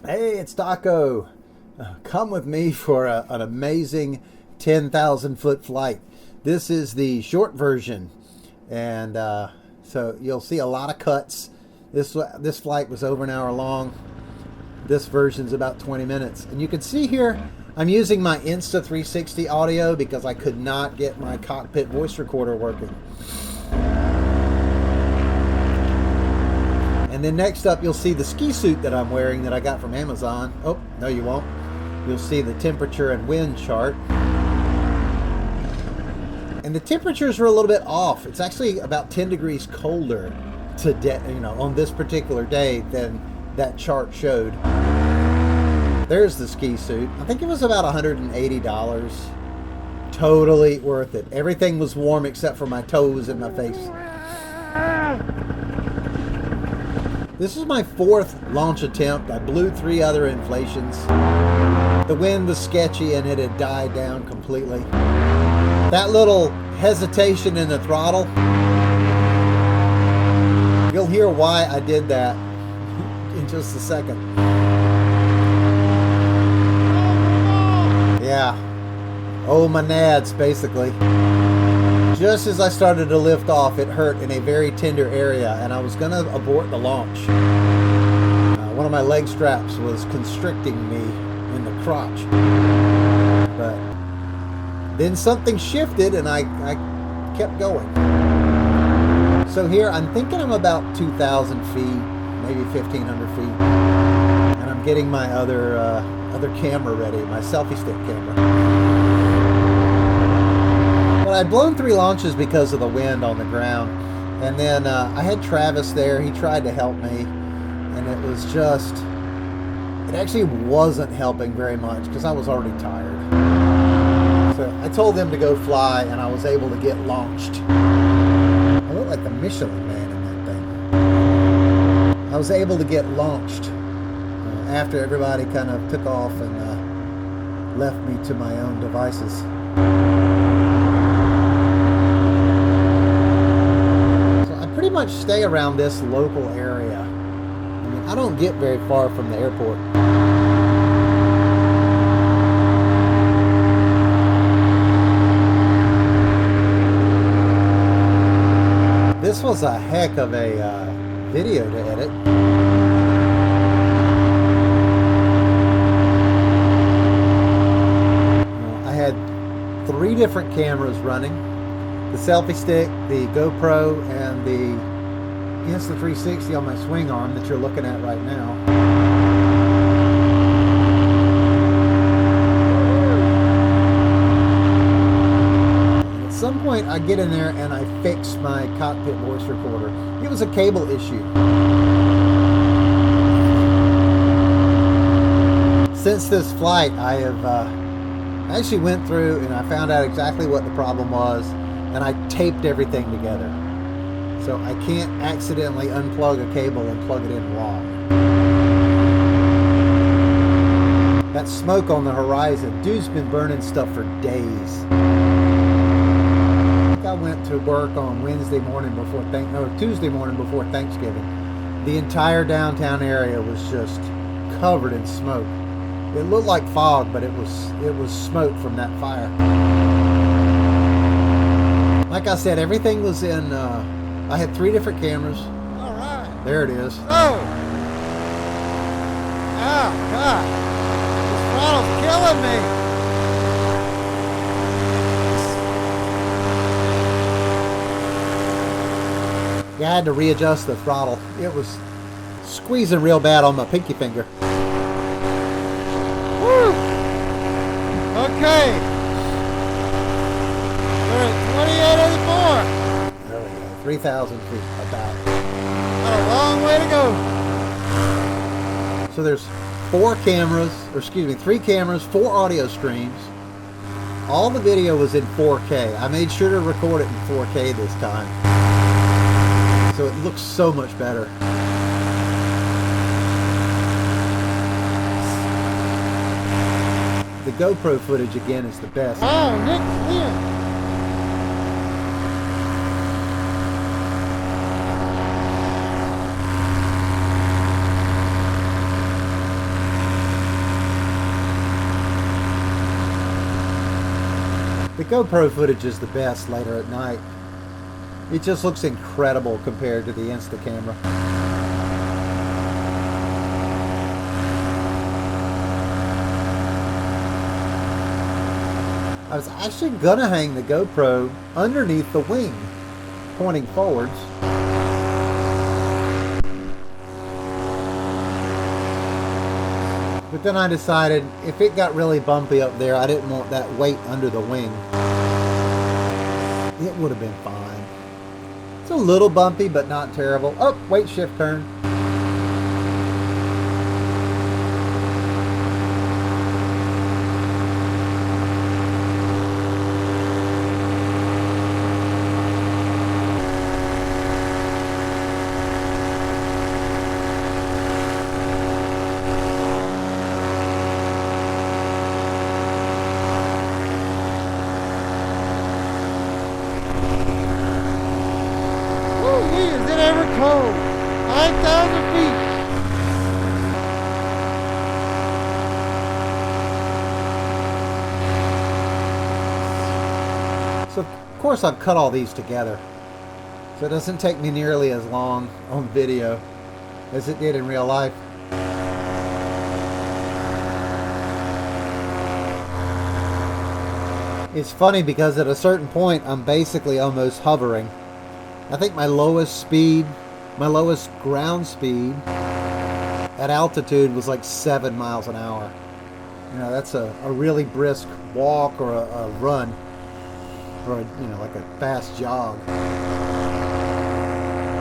Hey, it's Taco. Come with me for an amazing 10,000 foot flight. This is the short version, and so you'll see a lot of cuts. This flight was over an hour long. This version's about 20 minutes. And you can see here, I'm using my Insta360 audio because I could not get my cockpit voice recorder working. And then next up, you'll see the ski suit that I'm wearing that I got from Amazon. Oh, no you won't. You'll see the temperature and wind chart. And the temperatures are a little bit off. It's actually about 10 degrees colder today, on this particular day than that chart showed. There's the ski suit. I think it was about $180. Totally worth it. Everything was warm except for my toes and my face. This is my 4th launch attempt. I blew 3 other inflations. The wind was sketchy and it had died down completely. That little hesitation in the throttle, you'll hear why I did that in just a second. Yeah. Oh, my nads, basically. Just as I started to lift off, it hurt in a very tender area, and I was going to abort the launch. One of my leg straps was constricting me in the crotch. But then something shifted, and I kept going. So here, I'm thinking I'm about 2,000 feet, maybe 1,500 feet. And I'm getting my other camera ready, my selfie stick camera. But I'd blown 3 launches because of the wind on the ground. And then I had Travis there. He tried to help me. And it was just, it actually wasn't helping very much because I was already tired. So I told them to go fly and I was able to get launched. I look like the Michelin Man in that thing. I was able to get launched after everybody kind of took off and left me to my own devices. Pretty much stay around this local area. I mean, I don't get very far from the airport. This was a heck of a video to edit. I had 3 different cameras running. The selfie stick, the GoPro, and the Insta360 on my swing arm that you're looking at right now. At some point I get in there and I fix my cockpit voice recorder. It was a cable issue. Since this flight I have actually went through and I found out exactly what the problem was. And I taped everything together. So I can't accidentally unplug a cable and plug it in wrong. That smoke on the horizon, dude's been burning stuff for days. I think I went to work on Tuesday morning before Thanksgiving. The entire downtown area was just covered in smoke. It looked like fog, but it was smoke from that fire. Like I said, everything was in, I had 3 different cameras. All right. There it is. Oh! Oh, God. This throttle's killing me. Yeah, I had to readjust the throttle. It was squeezing real bad on my pinky finger. Woo! Okay. We're at 2884. There we go. 3,000 feet, about. Got a long way to go. So there's 3 cameras, 4 audio streams. All the video was in 4K. I made sure to record it in 4K this time. So it looks so much better. The GoPro footage again is the best. Oh, Nick, clear. The GoPro footage is the best later at night. It just looks incredible compared to the Insta camera. I was actually gonna hang the GoPro underneath the wing, pointing forwards. But then I decided if it got really bumpy up there, I didn't want that weight under the wing. It would have been fine. It's a little bumpy, but not terrible. Oh, weight shift turn. Cold. 9,000 feet. So of course I've cut all these together. So it doesn't take me nearly as long on video as it did in real life. It's funny because at a certain point I'm basically almost hovering. I think my lowest ground speed at altitude was like 7 miles an hour. You know, that's a really brisk walk or a run, or like a fast jog.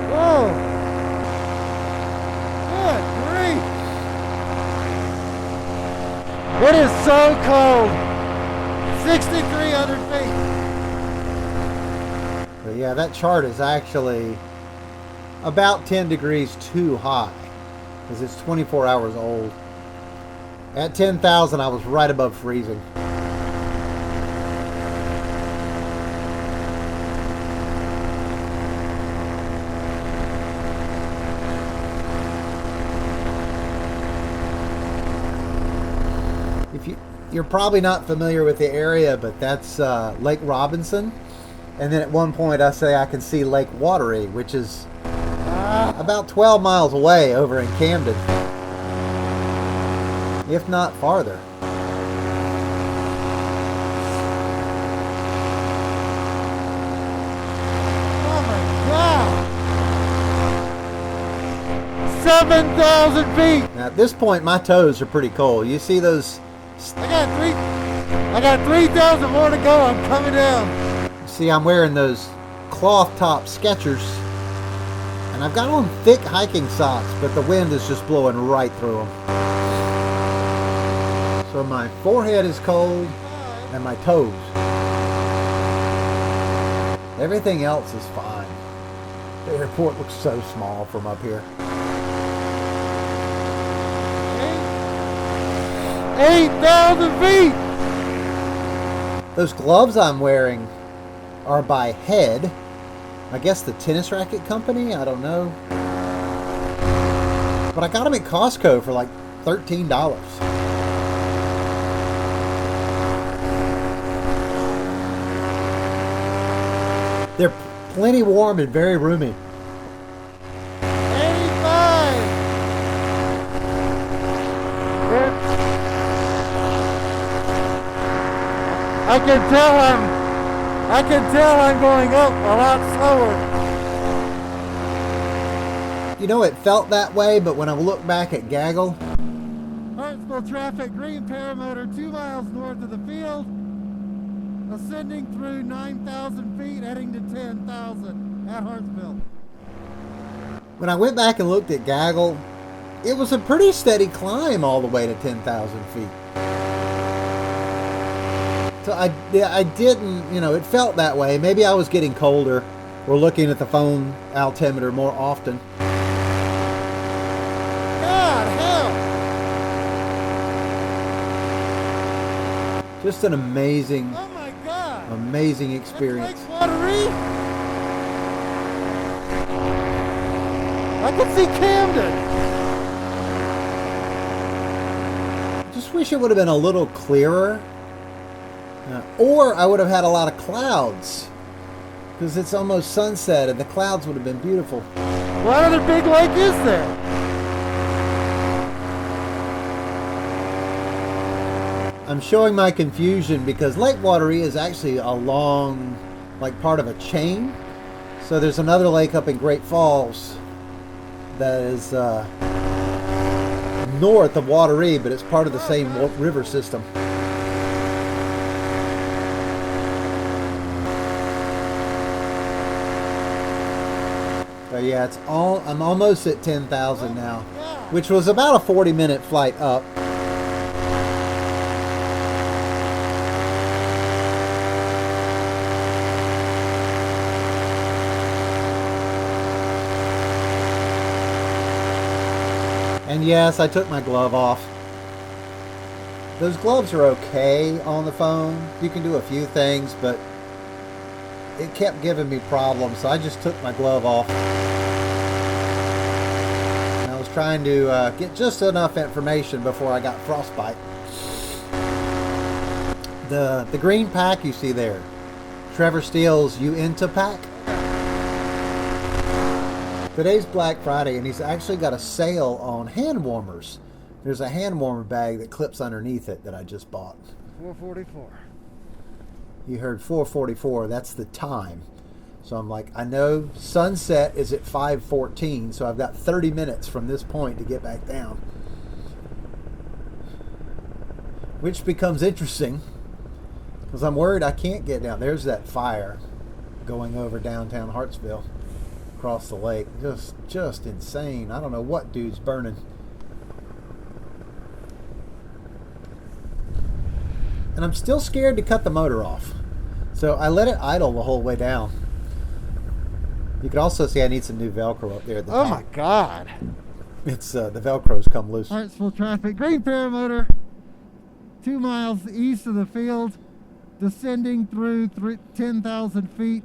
Whoa! Good grief! It is so cold. 6,300 feet. But yeah, that chart is actually about 10 degrees too high because it's 24 hours old. At 10,000, I was right above freezing. You're probably not familiar with the area, but that's Lake Robinson. And then at one point I say I can see Lake Wateree, which is about 12 miles away over in Camden, if not farther. Oh my God! 7,000 feet! Now at this point my toes are pretty cold. You see those? I got 3,000 more to go. I'm coming down. See, I'm wearing those cloth top Skechers, and I've got on thick hiking socks, but the wind is just blowing right through them. So my forehead is cold, and my toes. Everything else is fine. The airport looks so small from up here. 8,000 feet! Those gloves I'm wearing are by Head. I guess the tennis racket company? I don't know. But I got them at Costco for like $13. They're plenty warm and very roomy. 85! I can tell I'm going up a lot slower. You know, it felt that way, but when I look back at Gaggle, Hartsville traffic, green paramotor 2 miles north of the field, ascending through 9,000 feet, heading to 10,000 at Hartsville. when I went back and looked at Gaggle, it was a pretty steady climb all the way to 10,000 feet. So I didn't, it felt that way. Maybe I was getting colder or looking at the phone altimeter more often. God, hell! Just an amazing, Oh my God! amazing experience. Lake Wateree? I can see Camden! Just wish it would have been a little clearer. Or I would have had a lot of clouds, because it's almost sunset and the clouds would have been beautiful. What other big lake is there? I'm showing my confusion because Lake Wateree is actually a long, like part of a chain. So there's another lake up in Great Falls that is north of Wateree, but it's part of the same river system. So yeah, I'm almost at 10,000 now, which was about a 40-minute flight up. And yes, I took my glove off. Those gloves are okay on the phone. You can do a few things, but it kept giving me problems, so I just took my glove off. And I was trying to get just enough information before I got frostbite. The green pack you see there, Trevor Steele's You Into pack. Today's Black Friday, and he's actually got a sale on hand warmers. There's a hand warmer bag that clips underneath it that I just bought. $4.44. You heard 4:44. That's the time. So I'm like, I know sunset is at 5:14, so I've got 30 minutes from this point to get back down. Which becomes interesting, because I'm worried I can't get down. There's that fire going over downtown Hartsville. Across the lake, just insane. I don't know what dude's burning. And I'm still scared to cut the motor off, so I let it idle the whole way down. You can also see I need some new Velcro up there at the top. Oh my God! It's the Velcro's come loose. Hartsville traffic, green paramotor, 2 miles east of the field, descending through 10,000 feet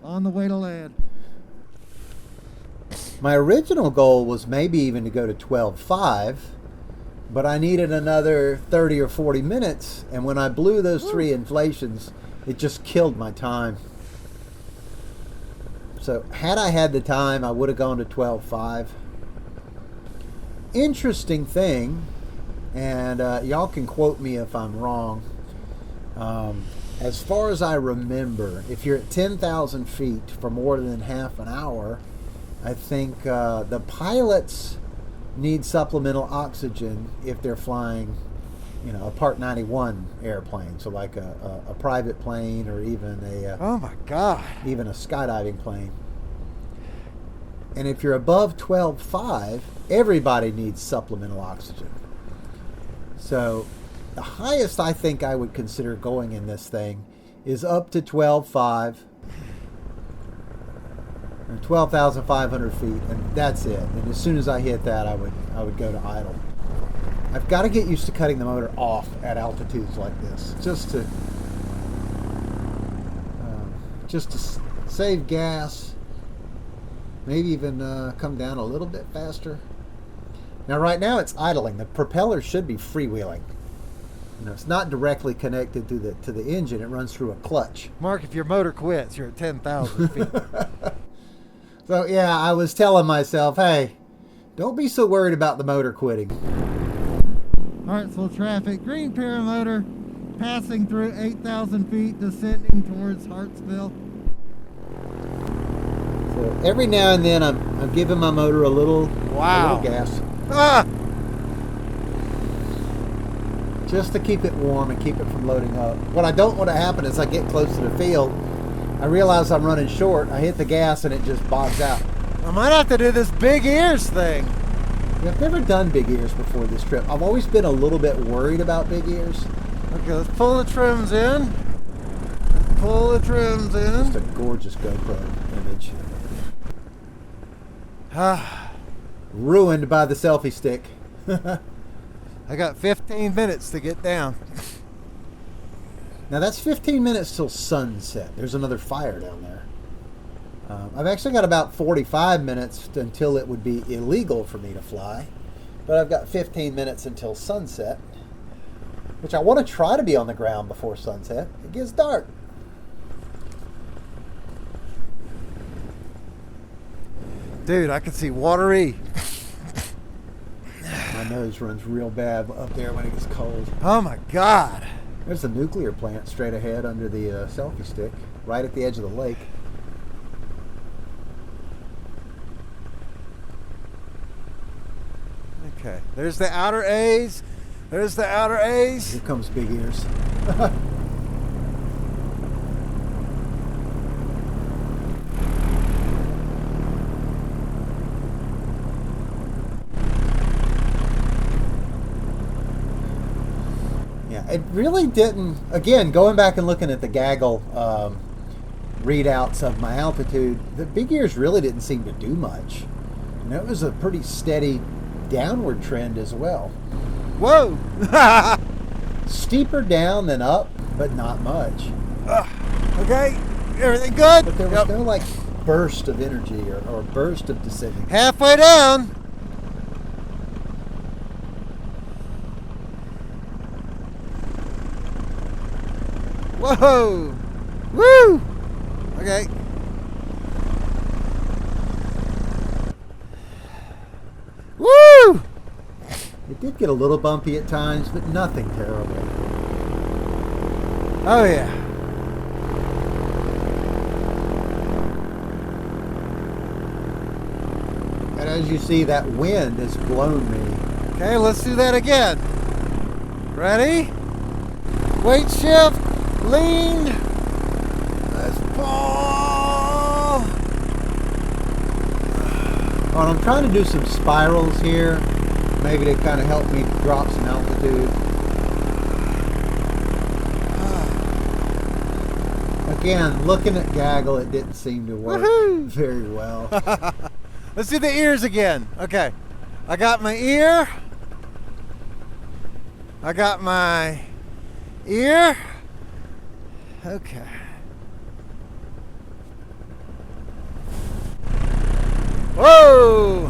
on the way to land. My original goal was maybe even to go to 12.5, but I needed another 30 or 40 minutes, and when I blew those 3 inflations, it just killed my time. So had I had the time, I would have gone to 12.5. Interesting thing, and y'all can quote me if I'm wrong. As far as I remember, if you're at 10,000 feet for more than half an hour, I think the pilots need supplemental oxygen if they're flying, a Part 91 airplane, so like a private plane or even oh my God, even a skydiving plane. And if you're above 12.5, everybody needs supplemental oxygen. So the highest I think I would consider going in this thing is up to 12.5. 12,500 feet, and that's it. And as soon as I hit that, I would go to idle. I've got to get used to cutting the motor off at altitudes like this, just to save gas. Maybe even come down a little bit faster. Now, right now it's idling. The propeller should be freewheeling. It's not directly connected to the engine. It runs through a clutch. Mark, if your motor quits, you're at 10,000 feet. So yeah, I was telling myself, hey, don't be so worried about the motor quitting. Hartsville traffic, green paramotor, passing through 8,000 feet, descending towards Hartsville. So every now and then I'm giving my motor a little gas. Ah! Just to keep it warm and keep it from loading up. What I don't want to happen is I get close to the field, I realize I'm running short, I hit the gas and it just bogs out. I might have to do this big ears thing. Yeah, I've never done big ears before this trip. I've always been a little bit worried about big ears. Okay, let's pull the trims in. Pull the trims in. Just a gorgeous GoPro image. Ruined by the selfie stick. I got 15 minutes to get down. Now that's 15 minutes till sunset. There's another fire down there. I've actually got about 45 minutes until it would be illegal for me to fly. But I've got 15 minutes until sunset. which I want to try to be on the ground before sunset. It gets dark. Dude, I can see watery. My nose runs real bad up there when it gets cold. Oh my God. There's a nuclear plant straight ahead under the selfie stick, right at the edge of the lake. Okay, there's the outer A's. There's the outer A's. Here comes Big Ears. Yeah, it really didn't. Again, going back and looking at the gaggle readouts of my altitude, the Big Ears really didn't seem to do much. And it was a pretty steady downward trend as well. Whoa! Steeper down than up, but not much. Okay, everything good? But there was no like burst of energy or burst of descending. Halfway down. Whoa! Woo! Okay. Woo! It did get a little bumpy at times, but nothing terrible. Oh yeah. And as you see, that wind has blown me. Okay, let's do that again. Ready? Weight shift, lean. Let's pull. Oh, and I'm trying to do some spirals here, maybe to kind of help me drop some altitude. Again, looking at gaggle, it didn't seem to work very well. Let's do the ears again. Okay. I got my ear. I got my ear. Okay. Whoa!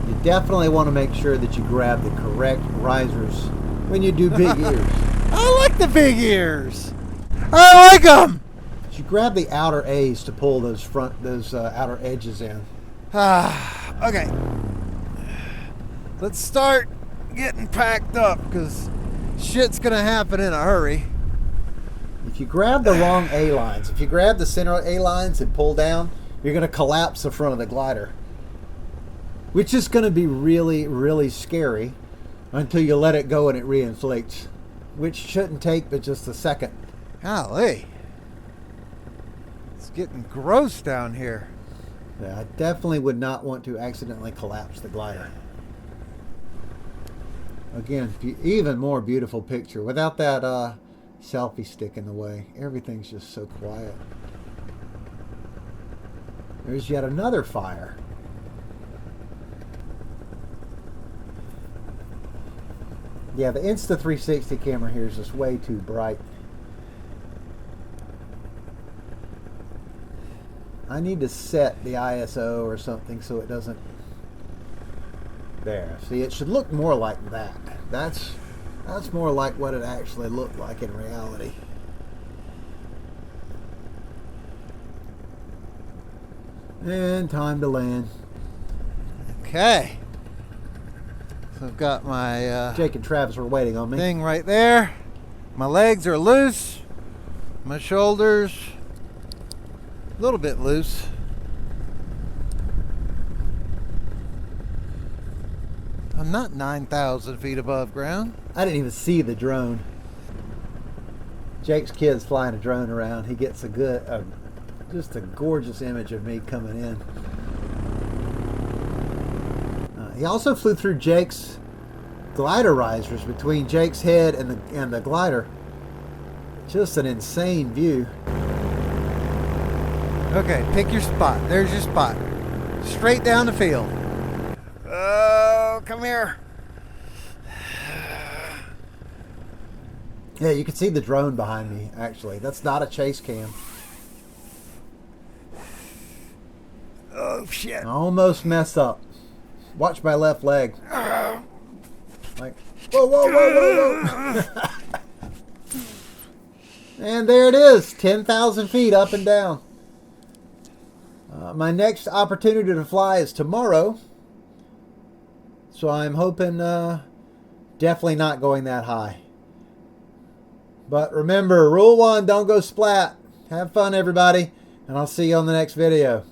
You definitely want to make sure that you grab the correct risers when you do Big Ears. I like the big ears. I like them. You grab the outer A's to pull those outer edges in. Okay. Let's start getting packed up because shit's gonna happen in a hurry. If you grab the wrong A lines, if you grab the center A lines and pull down, you're going to collapse the front of the glider, which is going to be really, really scary until you let it go and it reinflates, which shouldn't take but just a second. Golly. It's getting gross down here. Yeah, I definitely would not want to accidentally collapse the glider. Again, even more beautiful picture without that selfie stick in the way. Everything's just so quiet. There's yet another fire. Yeah, the Insta360 camera here is just way too bright. I need to set the ISO or something so it doesn't... There. See, it should look more like that. That's more like what it actually looked like in reality. And time to land. Okay. So I've got my Jake and Travis were waiting on me. thing right there. My legs are loose. My shoulders a little bit loose. I'm not 9,000 feet above ground. I didn't even see the drone. Jake's kid's flying a drone around. He gets just a gorgeous image of me coming in. He also flew through Jake's glider risers between Jake's head and the glider. Just an insane view. Okay, pick your spot. There's your spot. Straight down the field. Oh, come here. Yeah, you can see the drone behind me, actually. That's not a chase cam. Oh, shit. I almost mess up. Watch my left leg. Like, whoa, whoa, whoa, whoa, whoa. And there it is, 10,000 feet up and down. My next opportunity to fly is tomorrow. So I'm hoping definitely not going that high. But remember, rule 1, don't go splat. Have fun, everybody. And I'll see you on the next video.